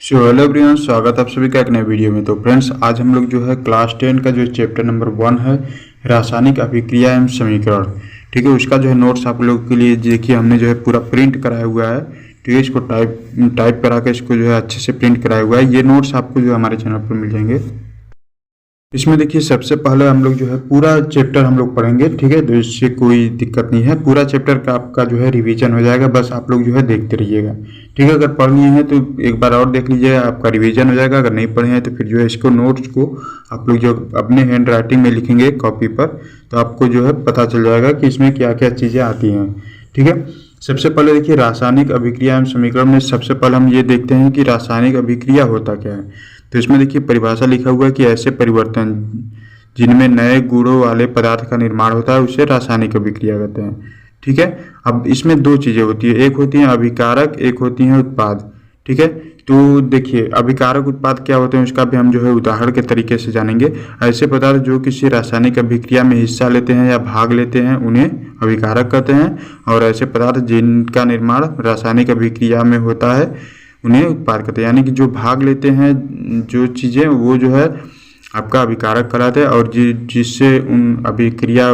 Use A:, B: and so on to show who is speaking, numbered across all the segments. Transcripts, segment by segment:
A: Hello everyone, स्वागत है आप सभी का एक नए वीडियो में। तो फ्रेंड्स, आज हम लोग जो है क्लास 10 का जो चैप्टर नंबर 1 है, रासायनिक अभिक्रिया एवं समीकरण, ठीक है, उसका जो है नोट्स आप लोगों के लिए देखिए हमने जो है पूरा प्रिंट कराया हुआ है। ठीक है, इसको टाइप करा के इसको जो है अच्छे से प्रिंट कराया हुआ है। ये नोट्स आपको जो है हमारे चैनल पर मिल जाएंगे। इसमें देखिए सबसे पहले हम लोग जो है पूरा चैप्टर हम लोग पढ़ेंगे। ठीक है, तो इससे कोई दिक्कत नहीं है, पूरा चैप्टर का आपका जो है रिवीजन हो जाएगा। बस आप लोग जो है देखते रहिएगा। ठीक है, अगर पढ़ लिए हैं तो एक बार और देख लीजिएगा, आपका रिवीजन हो जाएगा। अगर नहीं पढ़े हैं तो फिर जो है इसको नोट्स को आप लोग जो अपने हैंड राइटिंग में लिखेंगे कॉपी पर, तो आपको जो है पता चल जाएगा कि इसमें क्या क्या चीज़ें आती हैं। ठीक है, सबसे पहले देखिए रासायनिक अभिक्रिया एवं समीकरण में सबसे पहले हम ये देखते हैं कि रासायनिक अभिक्रिया होता क्या है। तो इसमें देखिए परिभाषा लिखा हुआ है कि ऐसे परिवर्तन जिनमें नए गुणों वाले पदार्थ का निर्माण होता है उसे रासायनिक अभिक्रिया कहते हैं। ठीक है, अब इसमें दो चीजें होती है, एक होती है अभिकारक, एक होती है उत्पाद। ठीक है, तो देखिए अभिकारक उत्पाद क्या होते हैं उसका भी हम जो है उदाहरण के तरीके से जानेंगे। ऐसे पदार्थ जो किसी रासायनिक अभिक्रिया में हिस्सा लेते हैं या भाग लेते हैं उन्हें अभिकारक कहते हैं, और ऐसे पदार्थ जिनका निर्माण रासायनिक अभिक्रिया में होता है उन्हें उत्पाद कहते हैं। यानी कि जो भाग लेते हैं जो चीज़ें वो जो है आपका अभिकारक कहलाते हैं, और जिससे उन अभिक्रिया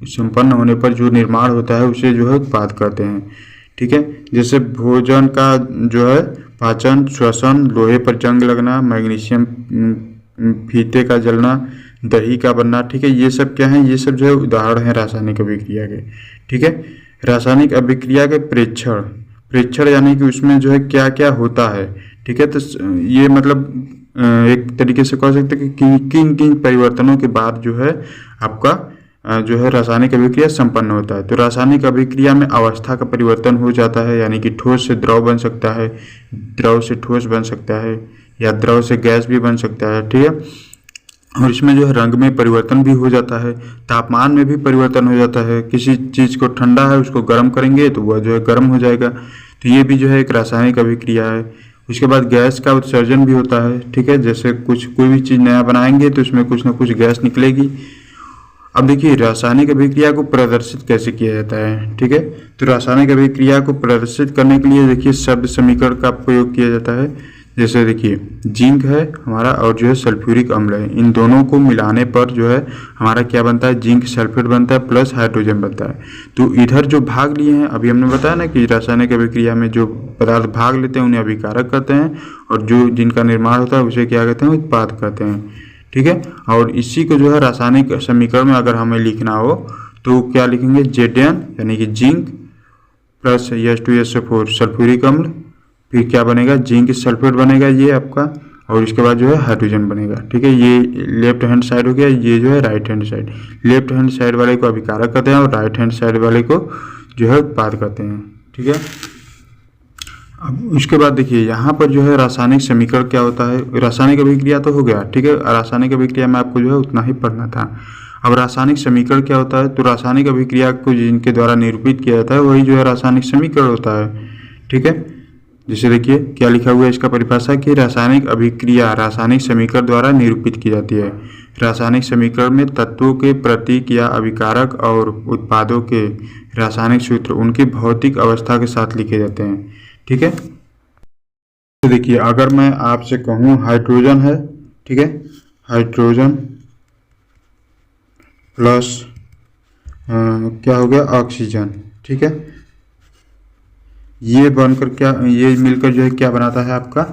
A: संपन्न होने पर जो निर्माण होता है उसे जो है उत्पाद कहते हैं। ठीक है, जैसे भोजन का जो है पाचन, श्वसन, लोहे पर जंग लगना, मैग्नीशियम फीते का जलना, दही का बनना। ठीक है, ये सब क्या है, ये सब जो है उदाहरण है रासायनिक अभिक्रिया के। ठीक है, रासायनिक अभिक्रिया के प्रेक्षण यानी कि उसमें जो है क्या क्या होता है। ठीक है, तो ये मतलब एक तरीके से कह सकते हैं कि किन किन परिवर्तनों के बाद जो है आपका जो है रासायनिक अभिक्रिया संपन्न होता है। तो रासायनिक अभिक्रिया में अवस्था का परिवर्तन हो जाता है, यानी कि ठोस से द्रव बन सकता है, द्रव से ठोस बन सकता है, या द्रव से गैस भी बन सकता है। ठीक है, और इसमें जो है रंग में परिवर्तन भी हो जाता है, तापमान में भी परिवर्तन हो जाता है। किसी चीज़ को ठंडा है उसको गर्म करेंगे तो वह जो है गर्म हो जाएगा। तो ये भी जो है एक रासायनिक अभिक्रिया है। उसके बाद गैस का उत्सर्जन भी होता है। ठीक है, जैसे कोई भी चीज़ नया बनाएंगे तो उसमें कुछ ना कुछ गैस निकलेगी। अब देखिए रासायनिक अभिक्रिया को प्रदर्शित कैसे किया जाता है। ठीक है, तो रासायनिक अभिक्रिया को प्रदर्शित करने के लिए देखिए शब्द समीकरण का प्रयोग किया जाता है। जैसे देखिए जिंक है हमारा और जो है सल्फ्यूरिक अम्ल है, इन दोनों को मिलाने पर जो है हमारा क्या बनता है, जिंक सल्फेट बनता है प्लस हाइड्रोजन बनता है। तो इधर जो भाग लिए हैं, अभी हमने बताया ना कि रासायनिक अभिक्रिया में जो पदार्थ भाग लेते हैं उन्हें अभिकारक कहते हैं, और जो जिनका निर्माण होता है उसे क्या कहते हैं, उत्पाद कहते हैं। ठीक है, और इसी को जो है रासायनिक समीकरण में अगर हमें लिखना हो तो क्या लिखेंगे, Zn यानी कि जिंक प्लस H2SO4 सल्फ्यूरिक अम्ल, फिर क्या बनेगा, जिंक सल्फेट बनेगा ये आपका, और इसके बाद जो है हाइड्रोजन बनेगा। ठीक है, ये लेफ्ट हैंड साइड हो गया, ये जो है right hand side. Left hand side वाले को अभिकारक कहते हैं और राइट हैंड साइड वाले को जो है उत्पाद कहते हैं। ठीक है, अब उसके बाद देखिए यहाँ पर जो है रासायनिक समीकरण क्या होता है। रासायनिक अभिक्रिया तो हो गया, ठीक है, रासायनिक अभिक्रिया में आपको जो है उतना ही पढ़ना था। अब रासायनिक समीकरण क्या होता है, तो रासायनिक अभिक्रिया को जिनके द्वारा निरूपित किया जाता है वही जो है रासायनिक समीकरण होता है। ठीक है, जैसे देखिए क्या लिखा हुआ है इसका परिभाषा कि रासायनिक अभिक्रिया रासायनिक समीकरण द्वारा निरूपित की जाती है। रासायनिक समीकरण में तत्वों के प्रतीक या अभिकारक और उत्पादों के रासायनिक सूत्र उनकी भौतिक अवस्था के साथ लिखे जाते हैं। ठीक है, तो देखिए अगर मैं आपसे कहूँ हाइड्रोजन है, ठीक है, हाइड्रोजन प्लस क्या हो गया, ऑक्सीजन। ठीक है, ये बनकर क्या, ये मिलकर जो है क्या बनाता है आपका,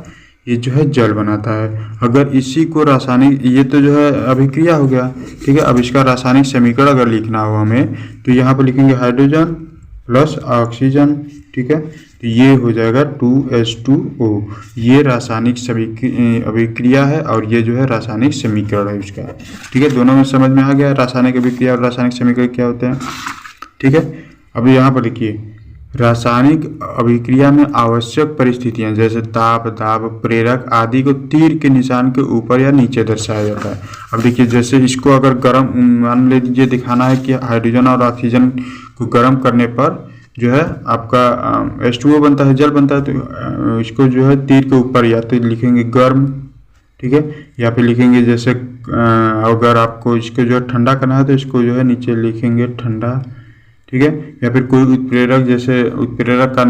A: ये जो है जल बनाता है। अगर इसी को रासायनिक, ये तो जो है अभिक्रिया हो गया। ठीक है, अब इसका रासायनिक समीकरण अगर लिखना हो हमें तो यहाँ पर लिखेंगे हाइड्रोजन प्लस ऑक्सीजन। ठीक है, तो ये हो जाएगा 2H2O। ये रासायनिक अभिक्रिया है और ये जो है रासायनिक समीकरण है उसका। ठीक है, दोनों में समझ में आ गया रासायनिक अभिक्रिया और रासायनिक समीकरण क्या होते हैं। ठीक है, अब यहाँ पर लिखिए रासायनिक अभिक्रिया में आवश्यक परिस्थितियां जैसे ताप, दाब, प्रेरक आदि को तीर के निशान के ऊपर या नीचे दर्शाया जाता है। अब देखिए जैसे इसको अगर गर्म, मान लीजिए दिखाना है कि हाइड्रोजन और ऑक्सीजन को गर्म करने पर जो है आपका H2O बनता है, जल बनता है, तो इसको जो है तीर के ऊपर या तो लिखेंगे गर्म, ठीक है, या फिर लिखेंगे जैसे अगर आपको इसको जो है ठंडा करना है तो इसको जो है नीचे लिखेंगे ठंडा। ठीक है, या फिर कोई उत्प्रेरक, जैसे उत्प्रेरक का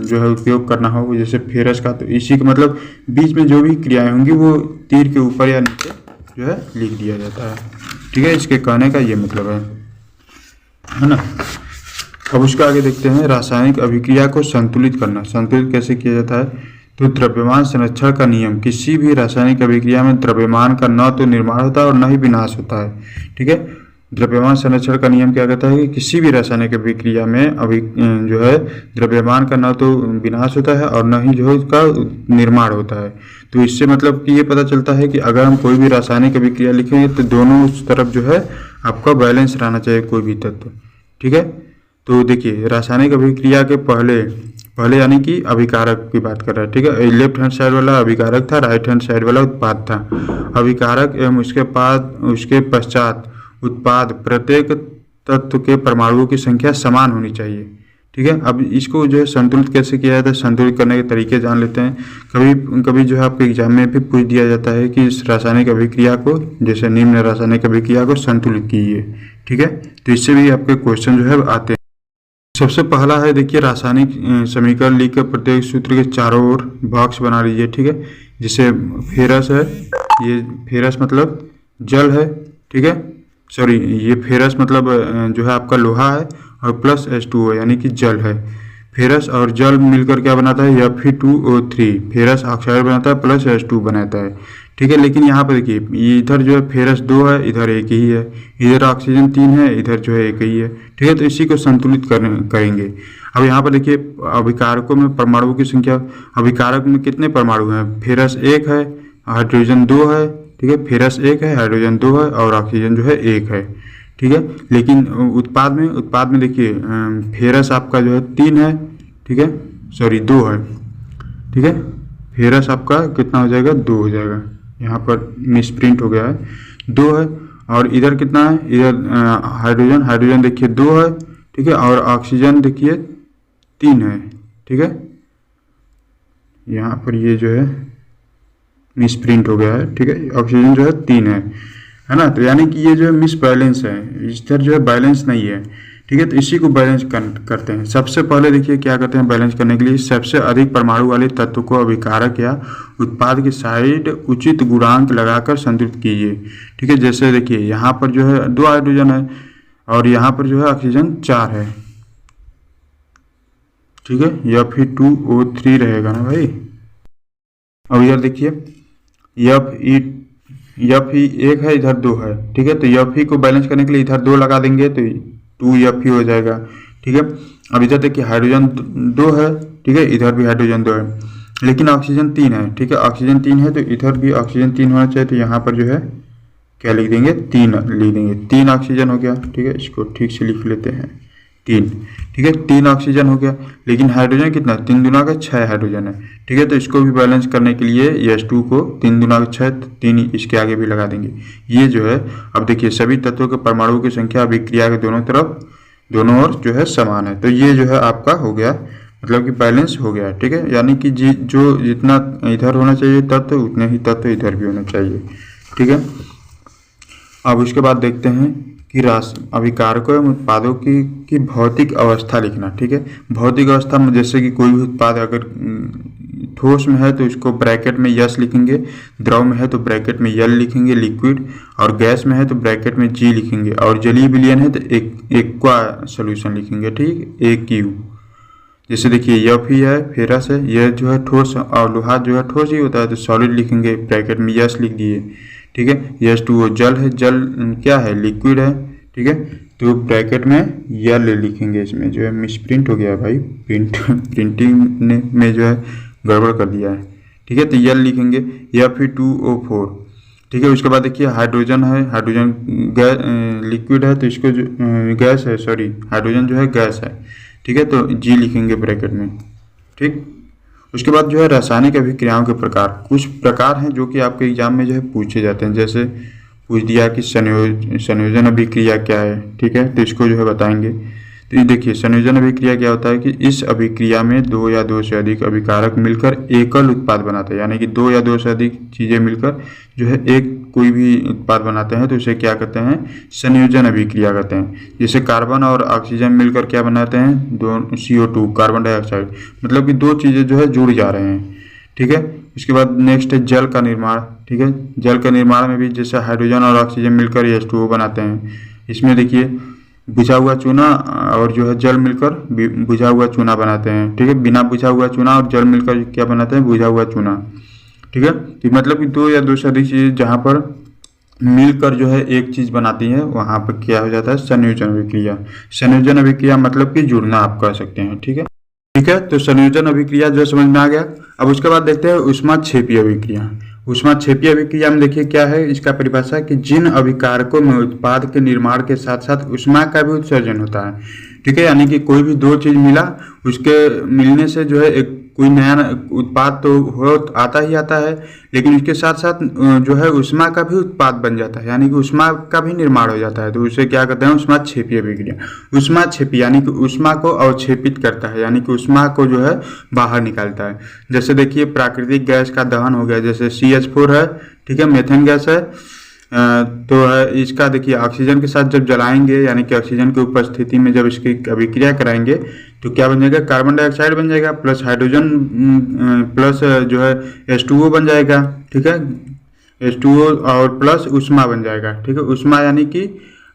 A: जो है उपयोग करना हो जैसे फेरस का, तो इसी का मतलब बीच में जो भी क्रियाएं होंगी वो तीर के ऊपर या नीचे जो है लिख दिया जाता है। ठीक है, इसके कहने का ये मतलब है ना। अब उसका आगे देखते हैं, रासायनिक अभिक्रिया को संतुलित करना। संतुलित कैसे किया जाता है, तो द्रव्यमान संरक्षण का नियम। किसी भी रासायनिक अभिक्रिया में द्रव्यमान का न तो निर्माण होता है और न ही विनाश होता है। ठीक है, द्रव्यमान संरक्षण का नियम क्या कहता है कि किसी भी रासायनिक अभिक्रिया में जो है द्रव्यमान का न तो विनाश होता है और न ही जो है उसका निर्माण होता है। तो इससे मतलब कि ये पता चलता है कि अगर हम कोई भी रासायनिक अभिक्रिया लिखेंगे तो दोनों उस तरफ जो है आपका बैलेंस रहना चाहिए कोई भी तत्व। ठीक है, तो देखिए रासायनिक अभिक्रिया के पहले यानी कि अभिकारक की बात कर रहा है। ठीक है, लेफ्ट हैंड साइड वाला अभिकारक था, राइट हैंड साइड वाला उत्पाद था। अभिकारक एवं उसके पश्चात उत्पाद, प्रत्येक तत्व के परमाणुओं की संख्या समान होनी चाहिए। ठीक है, अब इसको जो है संतुलित कैसे किया जाता है, संतुलित करने के तरीके जान लेते हैं। कभी कभी जो है आपके एग्जाम में भी पूछ दिया जाता है कि इस रासायनिक अभिक्रिया को, जैसे निम्न रासायनिक अभिक्रिया को संतुलित कीजिए। ठीक है, तो इससे भी आपके क्वेश्चन जो है आते हैं। सबसे पहला है देखिए, रासायनिक समीकरण लिखकर प्रत्येक सूत्र के चारों ओर बॉक्स बना लीजिए। ठीक है, जैसे फेरस है, ये फेरस मतलब जल है। ठीक है, सॉरी, ये फेरस मतलब जो है आपका लोहा है और प्लस H2O यानी कि जल है। फेरस और जल मिलकर क्या बनाता है, Fe2O3। फेरस ऑक्साइड बनाता है प्लस H2 बनाता है। ठीक है, लेकिन यहाँ पर देखिए इधर जो है फेरस 2 है, इधर एक ही है, इधर ऑक्सीजन 3 है, इधर जो है एक ही है। ठीक है, तो इसी को संतुलित करेंगे। अब यहाँ पर देखिए अभिकारकों में परमाणुओं की संख्या, अभिकारक में कितने परमाणु हैं, फेरस 1 है, हाइड्रोजन 2 है। ठीक है, फेरस 1 है, हाइड्रोजन 2 है और ऑक्सीजन जो है 1 है। ठीक है, लेकिन उत्पाद में देखिए फेरस आपका जो है 3 है। ठीक है, सॉरी 2 है। ठीक है, फेरस आपका कितना हो जाएगा, 2 हो जाएगा, यहाँ पर मिसप्रिंट हो गया है, 2 है। और इधर कितना है, इधर हाइड्रोजन देखिए 2 है। ठीक है, और ऑक्सीजन देखिए 3 है। ठीक है, यहाँ पर ये जो है मिसप्रिंट हो गया है। ठीक है, ऑक्सीजन जो है 3 है ना, तो यानी कि ये जो है मिस बैलेंस है, इधर जो है बैलेंस नहीं है। ठीक है, तो इसी को बैलेंस करते हैं। सबसे पहले देखिए क्या करते हैं बैलेंस करने के लिए, सबसे अधिक परमाणु वाले तत्व को अभिकारक या उत्पाद की साइड उचित गुणांक लगाकर संतुलित कीजिए। ठीक है, जैसे देखिए यहाँ पर जो है 2 हाइड्रोजन है और यहाँ पर जो है ऑक्सीजन 4 है। ठीक है, Fe2O3 रहेगा ना भाई। अब इधर देखिए Fe 1 है, इधर 2 है। ठीक है, तो Fe को बैलेंस करने के लिए इधर 2 लगा देंगे तो 2Fe हो जाएगा। ठीक है, अब इधर देखिए हाइड्रोजन 2 है। ठीक है, इधर भी हाइड्रोजन 2 है, लेकिन ऑक्सीजन 3 है। ठीक है, ऑक्सीजन 3 है तो इधर भी ऑक्सीजन 3 होना चाहिए, तो यहाँ पर जो है क्या लिख देंगे, 3 लिख देंगे। 3 ऑक्सीजन हो गया। ठीक है, इसको ठीक से लिख लेते हैं, 3। ठीक है, 3 ऑक्सीजन हो गया, लेकिन हाइड्रोजन कितना, 3 दूना का 6 हाइड्रोजन है। ठीक है, तो इसको भी बैलेंस करने के लिए H2 को 3 दूना का 6, 3 इसके आगे भी लगा देंगे। ये जो है, अब देखिए सभी तत्वों के परमाणुओं की संख्या अभिक्रिया के दोनों ओर जो है समान है, तो ये जो है आपका हो गया, मतलब कि बैलेंस हो गया। ठीक है, यानी कि जो जितना इधर होना चाहिए तत्व, उतने ही तत्व इधर भी होना चाहिए। ठीक है, अब उसके बाद देखते हैं कि अभिकारकों एवं उत्पादों की भौतिक अवस्था लिखना। ठीक है, भौतिक अवस्था में जैसे कि कोई भी उत्पाद अगर ठोस में है तो इसको ब्रैकेट में यस लिखेंगे, द्रव में है तो ब्रैकेट में यल लिखेंगे लिक्विड, और गैस में है तो ब्रैकेट में जी लिखेंगे, और जलीय विलयन है तो एक्वा सोल्यूशन लिखेंगे। ठीक, AQ। जैसे देखिए Fe है, फेरस है, यह जो है ठोस, और लोहा जो है ठोस ही होता है तो सॉलिड लिखेंगे, ब्रैकेट में यस लिख दिए। ठीक है, H2O जल है, जल क्या है, लिक्विड है। ठीक है, तो ब्रैकेट में यल लिखेंगे। इसमें जो है मिसप्रिंट हो गया भाई, प्रिंटिंग में जो है गड़बड़ कर दिया है। ठीक है, तो यल लिखेंगे, Fe2O4। ठीक है, उसके बाद देखिए हाइड्रोजन है, हाइड्रोजन लिक्विड है तो इसको जो गैस है, सॉरी हाइड्रोजन जो है गैस है। ठीक है, तो जी लिखेंगे ब्रैकेट में। ठीक, उसके बाद जो है रासायनिक अभिक्रियाओं के प्रकार, कुछ प्रकार हैं जो कि आपके एग्जाम में जो है पूछे जाते हैं। जैसे पूछ दिया कि संयोजन अभिक्रिया क्या है। ठीक है, तो इसको जो है बताएंगे। तो ये देखिए संयोजन अभिक्रिया क्या होता है कि इस अभिक्रिया में दो या दो से अधिक अभिकारक मिलकर एकल उत्पाद बनाते हैं, यानी कि दो या दो से अधिक चीजें मिलकर जो है एक कोई भी उत्पाद बनाते हैं तो उसे क्या कहते हैं, संयोजन अभिक्रिया कहते हैं। जैसे कार्बन और ऑक्सीजन मिलकर क्या बनाते हैं, दो CO2 कार्बन डाइऑक्साइड, मतलब कि दो चीजें जो है जुड़ जा रहे हैं। ठीक है, इसके बाद नेक्स्ट है जल का निर्माण। ठीक है, जल का निर्माण में भी जैसे हाइड्रोजन और ऑक्सीजन मिलकर H2O बनाते हैं। इसमें देखिए बुझा हुआ चूना और जो है जल मिलकर बुझा हुआ चूना बनाते हैं। ठीक है, बिना बुझा हुआ चूना और जल मिलकर क्या बनाते हैं, बुझा हुआ चूना। ठीक है, तो मतलब कि दो या दो से अधिक चीजें जहाँ पर मिलकर जो है एक चीज बनाती है वहां पर क्या हो जाता है, संयोजन अभिक्रिया। संयोजन अभिक्रिया मतलब कि जुड़ना आप कह सकते हैं। ठीक है, तो संयोजन अभिक्रिया जो समझ में आ गया। अब उसके बाद देखते हैं ऊष्माक्षेपीय अभिक्रिया। ऊष्माक्षेपीय अभिक्रिया में देखिए क्या है इसका परिभाषा, कि जिन अभिकारकों में उत्पाद के निर्माण के साथ साथ ऊष्मा का भी उत्सर्जन होता है। ठीक है, यानी कि कोई भी दो चीज मिला, उसके मिलने से जो है एक कोई नया उत्पाद तो हो आता ही आता है, लेकिन उसके साथ साथ जो है ऊष्मा का भी उत्पाद बन जाता है, यानी कि ऊष्मा का भी निर्माण हो जाता है। तो उसे क्या कहते हैं, ऊष्माक्षेपीय अभिक्रिया। ऊष्माक्षेपी यानी कि ऊष्मा को अवक्षेपित करता है, यानी कि ऊष्मा को जो है बाहर निकालता है। जैसे देखिए प्राकृतिक गैस का दहन हो गया, जैसे CH4 है, ठीक है, मेथेन गैस है, तो इसका देखिए ऑक्सीजन के साथ जब जलाएंगे, यानी कि ऑक्सीजन की उपस्थिति में जब इसकी अभिक्रिया कराएंगे तो क्या बन जाएगा, कार्बन डाइऑक्साइड बन जाएगा, प्लस हाइड्रोजन प्लस जो है H2O बन जाएगा। ठीक है, H2O और प्लस ऊष्मा बन जाएगा। ठीक है, ऊष्मा यानी कि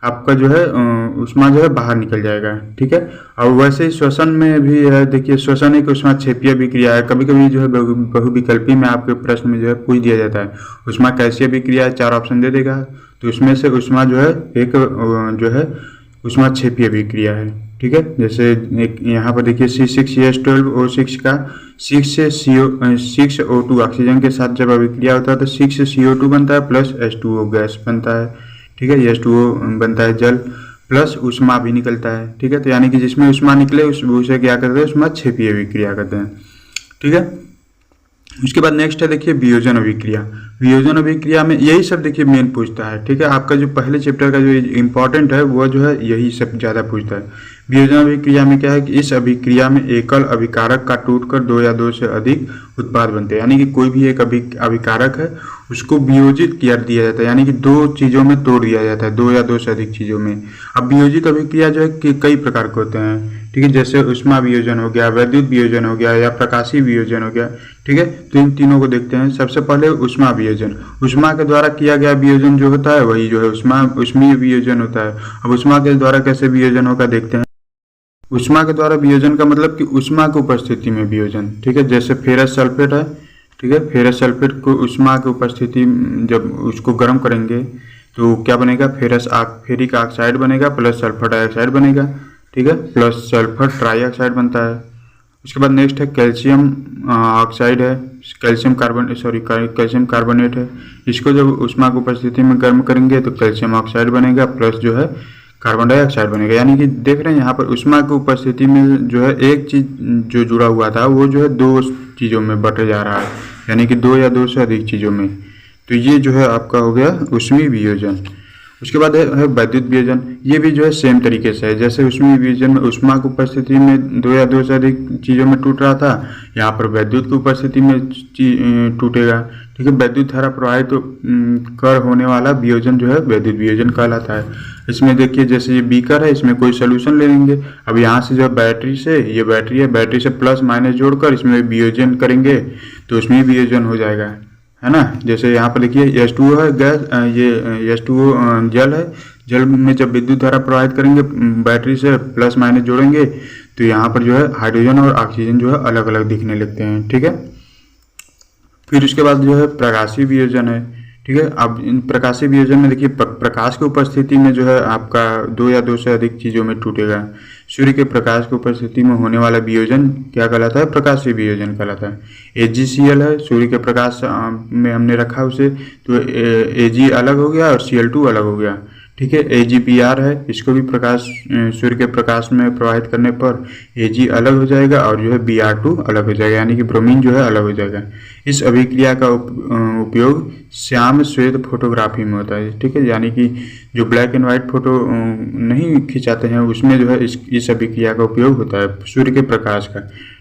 A: आपका जो है ऊष्मा जो है बाहर निकल जाएगा। ठीक है, और वैसे ही श्वसन में भी है, देखिए श्वसन एक ऊष्माक्षेपीय अभिक्रिया है। कभी कभी जो है बहुविकल्पी में आपके प्रश्न में जो है पूछ दिया जाता है ऊष्मा कैसी अभिक्रिया है, 4 ऑप्शन दे देगा, तो उसमें से ऊष्मा जो है एक जो है ऊष्माक्षेपीय अभिक्रिया है। ठीक है, जैसे एक यहाँ पर देखिए C6H12O6 का 6 से 6O2 ऑक्सीजन के साथ जब अभिक्रिया होता है तो 6 से CO2 बनता है प्लस H2O गैस बनता है। ठीक है, H2O बनता है जल, प्लस ऊष्मा भी निकलता है। ठीक है, तो यानी कि जिसमें ऊष्मा निकले उसे क्या करते हैं, ऊष्माक्षेपीय अभिक्रिया करते हैं। ठीक है, उसके बाद नेक्स्ट है देखिए वियोजन अभिक्रिया। वियोजन अभिक्रिया में यही सब देखिए मेन पूछता है। ठीक है, आपका जो पहले चैप्टर का जो इम्पोर्टेंट है वो जो है यही सब ज़्यादा पूछता है। वियोजन अभिक्रिया में क्या है कि इस अभिक्रिया में एकल अभिकारक का टूटकर दो या दो से अधिक उत्पाद बनते हैं, यानी कि कोई भी एक अभिकारक है उसको वियोजित कर दिया जाता है, यानी कि दो चीज़ों में तोड़ दिया जाता है, दो या दो से अधिक चीज़ों में। अब वियोजित अभिक्रिया जो है कि कई प्रकार के होते हैं। ठीक है, जैसे ऊष्मा वियोजन हो गया, वैद्युत वियोजन हो गया, या प्रकाशीय वियोजन हो गया। ठीक है, तो इन तीनों को देखते हैं। सबसे पहले ऊष्मा वियोजन। ऊष्मा के द्वारा किया गया वियोजन जो होता है वही जो है ऊष्मीय वियोजन होता है। अब ऊष्मा के द्वारा कैसे वियोजन होगा देखते हैं। ऊष्मा के द्वारा वियोजन का मतलब कि ऊष्मा की उपस्थिति में वियोजन। ठीक है, जैसे फेरस सल्फेट है। ठीक है, फेरस सल्फेट को ऊष्मा की उपस्थिति जब उसको गर्म करेंगे तो क्या बनेगा, फेरिक ऑक्साइड बनेगा प्लस सल्फर डाइऑक्साइड बनेगा। ठीक है, प्लस सल्फर ट्राईऑक्साइड बनता है। उसके बाद नेक्स्ट है कैल्शियम ऑक्साइड है, कैल्शियम कार्बोनेट है। इसको जब ऊष्मा की उपस्थिति में गर्म करेंगे तो कैल्शियम ऑक्साइड बनेगा प्लस जो है कार्बन डाइऑक्साइड बनेगा। यानी कि देख रहे हैं यहाँ पर ऊष्मा की उपस्थिति में जो है एक चीज जो जुड़ा हुआ था वो जो है दो चीज़ों में बट जा रहा है, यानी कि दो या दो से अधिक चीज़ों में। तो ये जो है आपका हो गया ऊष्मीय वियोजन। उसके बाद है वैद्युत वियोजन। ये भी जो है सेम तरीके से है, जैसे ऊष्मीय वियोजन में ऊष्मा की उपस्थिति में दो या दो से अधिक चीज़ों में टूट रहा था, यहाँ पर वैद्युत की उपस्थिति में टूटेगा। ठीक है, वैद्युत धारा प्रवाहित कर होने वाला वियोजन जो है वैद्युत वियोजन कहलाता है। इसमें देखिए जैसे ये बीकर है, इसमें कोई सोल्यूशन ले लेंगे। अब यहाँ से जो बैटरी से, ये बैटरी है, बैटरी से प्लस माइनस जोड़कर इसमें वियोजन करेंगे तो उसमें वियोजन हो जाएगा, है ना। जैसे यहाँ पर देखिए H2O है गैस, ये H2O जल है। जल में जब विद्युत धारा प्रवाहित करेंगे बैटरी से प्लस माइनस जोड़ेंगे तो यहाँ पर जो है हाइड्रोजन और ऑक्सीजन जो है अलग अलग दिखने लगते हैं। ठीक है, फिर उसके बाद जो है प्रकाशीय वियोजन है। ठीक है, अब इन प्रकाशीय वियोजन में देखिए प्रकाश की उपस्थिति में जो है आपका दो या दो से अधिक चीज़ों में टूटेगा। सूर्य के प्रकाश की उपस्थिति में होने वाला वियोजन क्या कहलाता है, प्रकाशीय वियोजन कहलाता है। AgCl है, सूर्य के प्रकाश में हमने रखा उसे, तो Ag अलग हो गया और Cl2 अलग हो गया। ठीक है। AgBr है, इसको भी प्रकाश सूर्य के प्रकाश में प्रवाहित करने पर Ag अलग हो जाएगा और जो है Br2 अलग हो जाएगा, यानी कि ब्रोमीन जो है अलग हो जाएगा। इस अभिक्रिया का उपयोग श्याम श्वेत फोटोग्राफी में होता है, ठीक है, यानी कि जो ब्लैक एंड वाइट फोटो नहीं खिंचाते हैं उसमें जो है इस अभिक्रिया का उपयोग होता है सूर्य के प्रकाश का,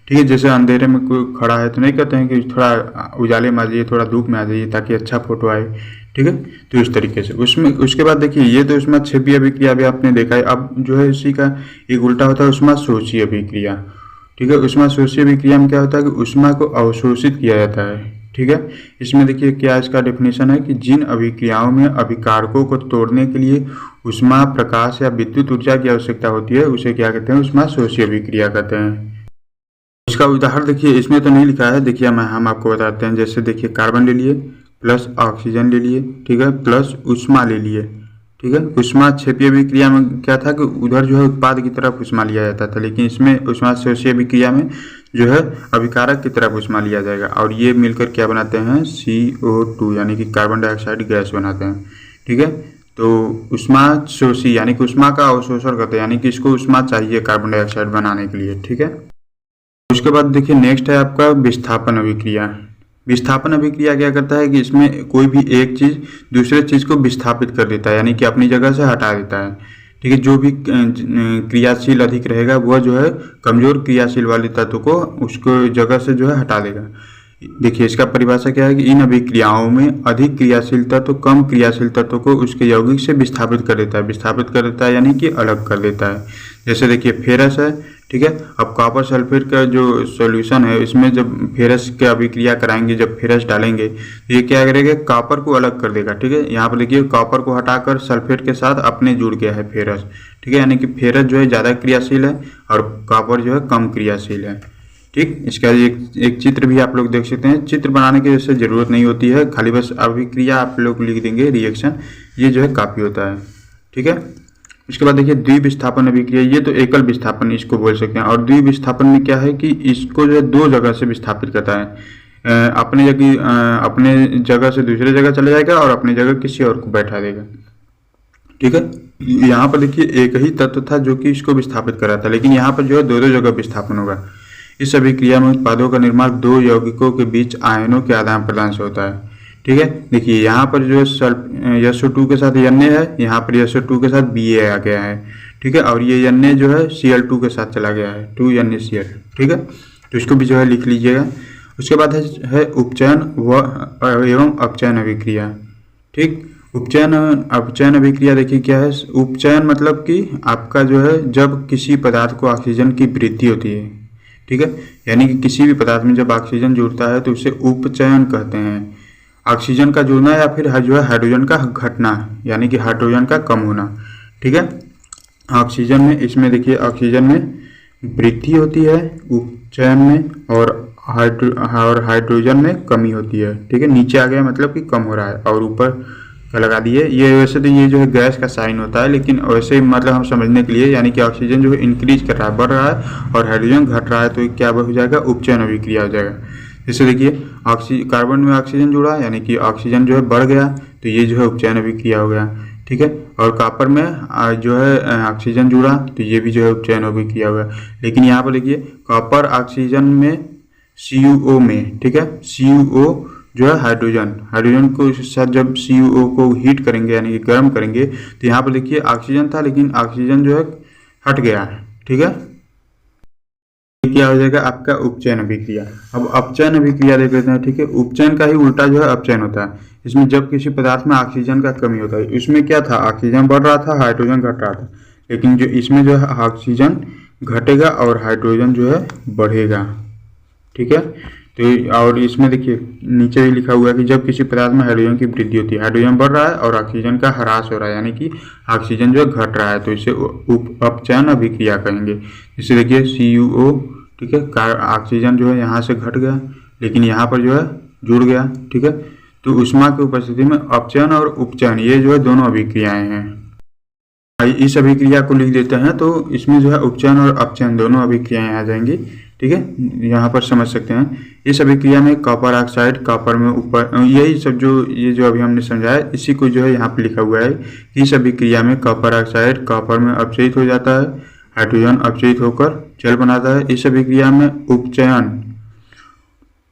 A: ठीक है। जैसे अंधेरे में कोई खड़ा है तो नहीं कहते हैं कि थोड़ा उजाले में आ जाइए, थोड़ा धूप में आ जाइए ताकि अच्छा फोटो आए, ठीक है। तो इस तरीके से उसमें उसके बाद देखिए ये तो उसमें क्षेपीय अभिक्रिया भी आपने देखा है। अब जो है इसी का एक उल्टा होता है उष्मा शोषी अभिक्रिया, ठीक है। उष्मा शोषी अभिक्रिया में क्या होता है कि उष्मा को अवशोषित किया जाता है, ठीक है। इसमें देखिए क्या इसका डेफिनेशन है कि जिन अभिक्रियाओं में अभिकारकों को तोड़ने के लिए उष्मा, प्रकाश या विद्युत ऊर्जा की आवश्यकता होती है उसे क्या कहते हैं, उष्मा शोषी अभिक्रिया कहते हैं। इसका उदाहरण देखिए, इसमें तो नहीं लिखा है, देखिए हम आपको बताते हैं। जैसे देखिए कार्बन ले लिए प्लस ऑक्सीजन ले लिए, ठीक है, प्लस उष्मा ले लिए, ठीक है। उष्मा क्षेपीय अभिक्रिया में क्या था कि उधर जो है उत्पाद की तरफ उष्मा लिया जाता था, लेकिन इसमें उष्मा शोषी अभिक्रिया में जो है अभिकारक की तरफ उष्मा लिया जाएगा और ये मिलकर क्या बनाते हैं, CO2 यानी कि कार्बन डाइऑक्साइड गैस बनाते हैं, ठीक है। तो उष्मा शोषी यानी कि उष्मा का अवशोषण करते हैं, यानी कि इसको उष्मा चाहिए कार्बन डाइऑक्साइड बनाने के लिए, ठीक है। उसके बाद देखिए नेक्स्ट है आपका विस्थापन अभिक्रिया। विस्थापन अभिक्रिया क्या करता है कि इसमें कोई भी एक चीज दूसरे चीज को विस्थापित कर देता है, यानी कि अपनी जगह से हटा देता है, ठीक है। जो भी क्रियाशील अधिक रहेगा वह जो है कमजोर क्रियाशील वाले तत्व को उसको जगह से जो है हटा देगा। देखिए इसका परिभाषा क्या है कि इन अभिक्रियाओं में अधिक क्रियाशील तत्व कम क्रियाशील तत्व को उसके यौगिक से विस्थापित कर देता है, यानी कि अलग कर देता है। जैसे देखिए फेरस है, ठीक है। अब कॉपर सल्फेट का जो सॉल्यूशन है इसमें जब फेरस की अभिक्रिया कराएंगे, जब फेरस डालेंगे तो ये क्या करेगा, कॉपर को अलग कर देगा, ठीक है। यहाँ पर देखिए कॉपर को हटाकर सल्फेट के साथ अपने जुड़ गया है फेरस, ठीक है, यानी कि फेरस जो है ज़्यादा क्रियाशील है और कॉपर जो है कम क्रियाशील है, ठीक। इसका एक चित्र भी आप लोग देख सकते हैं। चित्र बनाने की वैसे जरूरत नहीं होती है, खाली बस अभिक्रिया आप लोग लिख देंगे, रिएक्शन, ये जो है काफ़ी होता है, ठीक है। इसके बाद देखिए द्विविस्थापन अभिक्रिया, ये तो एकल विस्थापन इसको बोल सकते हैं। और द्विविस्थापन में क्या है कि इसको जो है दो जगह से विस्थापित करता है, अपने जगह से दूसरे जगह चला जाएगा और अपनी जगह किसी और को बैठा देगा, ठीक है। यहाँ पर देखिए एक ही तत्व था जो कि इसको विस्थापित कर रहा था, लेकिन यहाँ पर जो है दो जगह विस्थापन होगा। इस अभिक्रिया में उत्पादों का निर्माण दो यौगिकों के बीच आयनों के आदान प्रदान से होता है, ठीक है। देखिए यहाँ पर जो है SO2 के साथ Na है, यहाँ पर SO2 के साथ Ba आ गया है, ठीक है। और ये Na जो है Cl2 के साथ चला गया है, 2NaCl, ठीक है। तो इसको भी जो है लिख लीजिएगा। उसके बाद है उपचयन एवं अपचयन अभिक्रिया, ठीक। अपचयन अभिक्रिया देखिए क्या है। उपचयन मतलब कि आपका जो है जब किसी पदार्थ को ऑक्सीजन की वृद्धि होती है, ठीक है, यानी कि किसी भी पदार्थ में जब ऑक्सीजन जुड़ता है तो उसे उपचयन कहते हैं। ऑक्सीजन का जुड़ना या फिर जो है हाइड्रोजन का घटना, यानी कि हाइड्रोजन का कम होना, ठीक है। ऑक्सीजन में इसमें देखिए ऑक्सीजन में वृद्धि होती है उपचयन में और हाइड्रोजन में कमी होती है, ठीक है। नीचे आ गया मतलब कि कम हो रहा है और ऊपर का लगा दिए। ये वैसे तो ये जो है गैस का साइन होता है, लेकिन वैसे ही मतलब हम समझने के लिए, यानी कि ऑक्सीजन जो है इंक्रीज कर रहा है, बढ़ रहा है और हाइड्रोजन घट रहा है, तो क्या हो जाएगा, उपचयन अभिक्रिया हो जाएगा। जैसे देखिए कार्बन में ऑक्सीजन जुड़ा यानी कि ऑक्सीजन जो है बढ़ गया तो ये जो है उपचयन अभिक्रिया हो गया, ठीक है। और कॉपर में जो है ऑक्सीजन जुड़ा तो ये भी जो है उपचयन अभिक्रिया हो गया। लेकिन यहाँ पर देखिए कॉपर ऑक्सीजन में CuO में, ठीक है, CuO जो है हाइड्रोजन को साथ जब CuO को हीट करेंगे यानी कि गर्म करेंगे तो यहाँ पर देखिए ऑक्सीजन था लेकिन ऑक्सीजन जो है हट गया है, ठीक है। क्या हो जाएगा आपका उपचयन अभिक्रिया। अब अपचयन अभिक्रिया देख लेते हैं, ठीक है। उपचयन का ही उल्टा जो है अपचयन होता है। इसमें जब किसी पदार्थ में ऑक्सीजन का कमी होता है, इसमें क्या था, ऑक्सीजन बढ़ रहा था, हाइड्रोजन घट रहा था, लेकिन जो इसमें जो है ऑक्सीजन घटेगा और हाइड्रोजन जो है बढ़ेगा, ठीक है। तो और इसमें देखिए नीचे भी लिखा हुआ है कि जब किसी पदार्थ में हाइड्रोजन की वृद्धि होती है, हाइड्रोजन बढ़ रहा है और ऑक्सीजन का ह्रास हो रहा है, यानी कि ऑक्सीजन जो है घट रहा है, तो इसे अपचयन अभिक्रिया कहेंगे। जैसे देखिए CuO, ठीक है, ऑक्सीजन जो है यहाँ से घट गया लेकिन यहाँ पर जो है जुड़ गया, ठीक है। तो उष्मा की उपस्थिति में अपचयन और उपचयन ये जो है दोनों अभिक्रियाएं हैं। इस अभिक्रिया को लिख देते हैं तो इसमें जो है उपचयन और अपचयन दोनों अभिक्रियाएं आ जाएंगी, ठीक है, यहाँ पर समझ सकते हैं। इस अभिक्रिया में कॉपर ऑक्साइड कॉपर में ऊपर, यही सब जो ये जो अभी हमने समझाया इसी को जो है यहाँ पे लिखा हुआ है कि इस अभिक्रिया में कॉपर ऑक्साइड कॉपर में अपचयित हो जाता है, हाइड्रोजन अपचयित होकर जल बनाता है। इस अभिक्रिया में उपचयन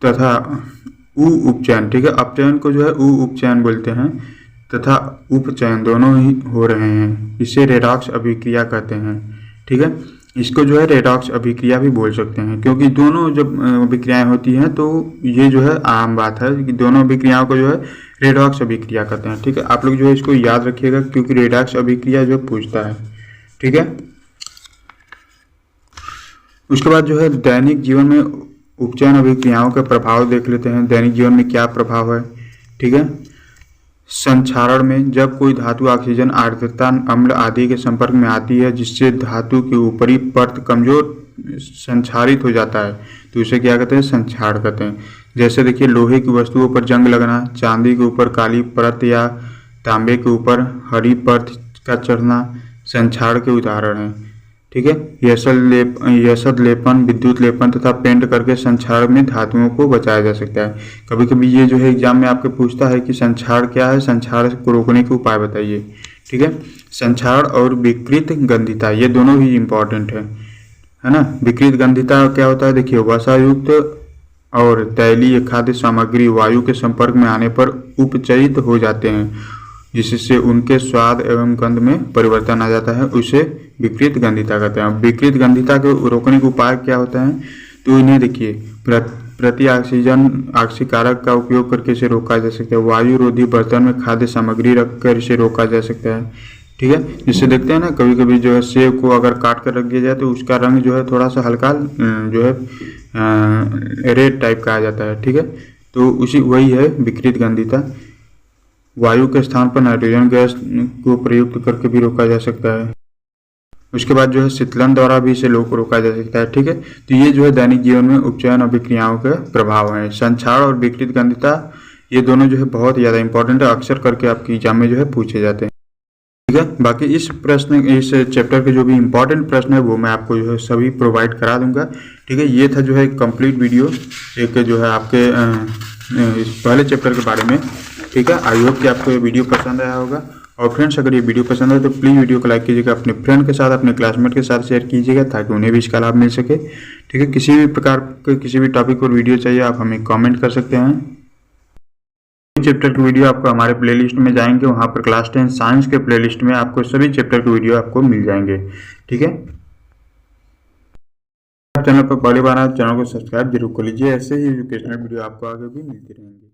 A: तथा उपचयन, ठीक है, अपचयन को जो है उपचयन बोलते हैं तथा उपचयन दोनों ही हो रहे हैं, इसे रेडॉक्स अभिक्रिया कहते हैं। ठीक है, इसको जो है रेडॉक्स अभिक्रिया भी बोल सकते हैं, क्योंकि दोनों जब अभिक्रियाएं होती हैं तो ये जो है आम बात है कि दोनों अभिक्रियाओं को जो है रेडॉक्स अभिक्रिया कहते हैं। ठीक है, आप लोग जो है इसको याद रखिएगा क्योंकि रेडॉक्स अभिक्रिया जो पूछता है। ठीक है, उसके बाद जो है दैनिक जीवन में उपचयन अभिक्रियाओं का प्रभाव देख लेते हैं। दैनिक जीवन में क्या प्रभाव है। ठीक है, संक्षारण में जब कोई धातु ऑक्सीजन आर्द्रता अम्ल आदि के संपर्क में आती है जिससे धातु की ऊपरी परत कमजोर संक्षारित हो जाता है तो इसे क्या कहते हैं, संक्षारण कहते हैं। जैसे देखिए लोहे की वस्तुओं पर जंग लगना, चांदी के ऊपर काली परत या तांबे के ऊपर हरी परत का चढ़ना संक्षारण के उदाहरण हैं। ठीक है, यशद लेपन, विद्युत लेपन तथा पेंट करके संक्षारण में धातुओं को बचाया जा सकता है। कभी कभी ये जो है एग्जाम में आपके पूछता है कि संक्षारण क्या है, संक्षारण को रोकने के उपाय बताइए। ठीक है, संक्षारण और विकृत गंधिता ये दोनों ही इम्पोर्टेंट है ना। विकृत गंधिता क्या होता है, देखिए वसायुक्त और तैलीय खाद्य सामग्री वायु के संपर्क में आने पर उपचयित हो जाते हैं जिससे उनके स्वाद एवं गंध में परिवर्तन आ जाता है, उसे विकृत गंधिता कहते हैं। विकृत गंधिता को रोकने का उपाय क्या होता है, तो इन्हें देखिए प्रति ऑक्सीजन ऑक्सीकारक का उपयोग करके इसे रोका जा सकता है। वायु रोधी बर्तन में खाद्य सामग्री रखकर इसे रोका जा सकता है। ठीक है, जिससे देखते हैं ना कभी कभी जो है सेब को अगर काट कर रख दिया जाए तो उसका रंग जो है थोड़ा सा हल्का जो है रेड टाइप का आ जाता है। ठीक है, तो उसी वही है विकृत गंधिता। वायु के स्थान पर नाइट्रोजन गैस को प्रयुक्त करके भी रोका जा सकता है। उसके बाद जो है शीतलन द्वारा भी इसे रोका जा सकता है। ठीक है, तो ये जो है दैनिक जीवन में उपचयन अभिक्रियाओं के प्रभाव हैं। संक्षारण और विकृत गंधिता ये दोनों जो है बहुत ज़्यादा इंपॉर्टेंट है, अक्सर करके आपकी एग्जाम में जो है पूछे जाते हैं। ठीक है, बाकी इस चैप्टर के जो भी इंपॉर्टेंट प्रश्न है वो मैं आपको जो है सभी प्रोवाइड करा दूंगा। ठीक है, ये था जो है कंप्लीट वीडियो एक जो है आपके इस पहले चैप्टर के बारे में। ठीक है, आई होप कि आपको ये वीडियो पसंद आया होगा। और फ्रेंड्स अगर ये वीडियो पसंद आए तो प्लीज़ वीडियो को लाइक कीजिएगा, अपने फ्रेंड के साथ अपने क्लासमेट के साथ शेयर कीजिएगा ताकि उन्हें भी इसका लाभ मिल सके। ठीक है, किसी भी प्रकार के किसी भी टॉपिक पर वीडियो चाहिए आप हमें कमेंट कर सकते हैं। चैप्टर की वीडियो आपको हमारे प्लेलिस्ट में जाएंगे, वहाँ पर क्लास 10 साइंस के प्लेलिस्ट में आपको सभी चैप्टर की वीडियो आपको मिल जाएंगे। ठीक है, चैनल पर पहली बार आए चैनल को सब्सक्राइब जरूर कर लीजिए, ऐसे ही एजुकेशनल वीडियो आपको आगे भी मिलती रहेंगी।